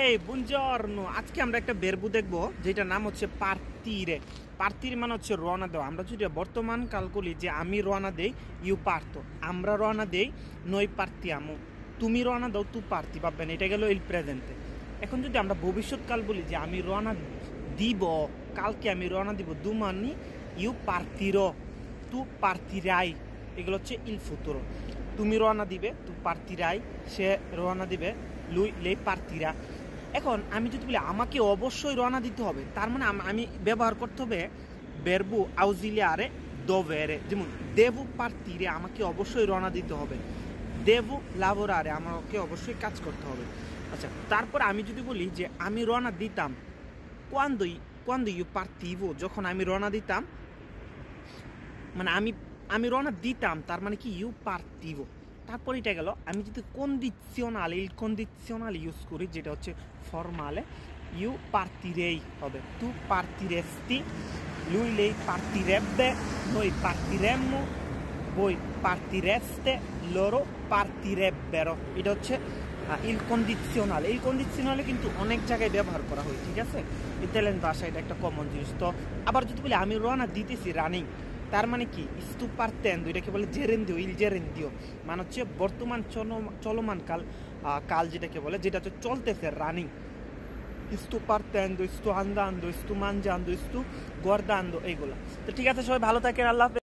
এই বুনজর্নো আজকে আমরা একটা বেরবু দেখবো যেটার নাম হচ্ছে পার্তিরে। পার্তির মানে হচ্ছে রওনা দেওয়া। আমরা যদি বর্তমান কাল করি যে আমি রওনা দেই ইউ পার্তো, আমরা রওনা দেই নই পার্তিয়ামো, তুমি রওনা দাও তু পার্তি, পাবেন এটা গেল ইল প্রেজেন্টে। এখন যদি আমরা ভবিষ্যৎকাল বলি যে আমি রওনা দিব, কালকে আমি রওনা দিব, দুমানি ইউ পার্তিরো, তু পার্তিরাই, এগুলো হচ্ছে ইল ফুতুরো। তুমি রওনা দিবে, তু পার্তিরাই, সে রওনা দিবে, লুই লে পার্তিরা। এখন আমি যদি বলি আমাকে অবশ্যই রওনা দিতে হবে, তার মানে আমি ব্যবহার করতে হবে বেরবু আউজিলিয়ারে দোভেরে। যেমন দেবু পার্তিরে, আমাকে অবশ্যই রওনা দিতে হবে। দেবু লাবোরারে, আমাকে অবশ্যই কাজ করতে হবে। আচ্ছা, তারপর আমি যদি বলি যে আমি রওনা দিতাম, কোয়ান্দো ইউ পার্তিভো, যখন আমি রওনা দিতাম, মানে আমি রওনা দিতাম, তার মানে কি ইউ পার্তিভো। তারপর এটা গেল আমি যদি ইল কন্ডিশনাল ইউজ করি, যেটা হচ্ছে ফর্মালে, ইউ পার্তিরেই হবে, তু পার্তিরেস্তি, lui lei partirebbe, noi partiremmo, voi partireste, loro partirebbero। এটা হচ্ছে ইল কন্ডিশনালে। ইল কন্ডিশনালে কিন্তু অনেক জায়গায় ব্যবহার করা হয়, ঠিক আছে। ইতালিয়ান ভাষা এটা একটা কমন জিনিস। তো আবার যদি বলি আমি রওনা দিতেছি, রানিং, তার মানে কি স্তু পার্তেন্দ্র, এটাকে বলে জেরেন্দিও, ইল জেরেন্দিও, মানে হচ্ছে বর্তমান চলমান কাল যেটাকে বলে, যেটা হচ্ছে চলতেছে, রানিং। স্তু পার্তেন্দ্র, স্তু আন্দান্দ্র, স্তু মানজান্দ্র, স্তু গর্দান্দ্র, এইগুলা। তো ঠিক আছে, সবাই ভালো থাকেন, আল্লাহ হাফেজ।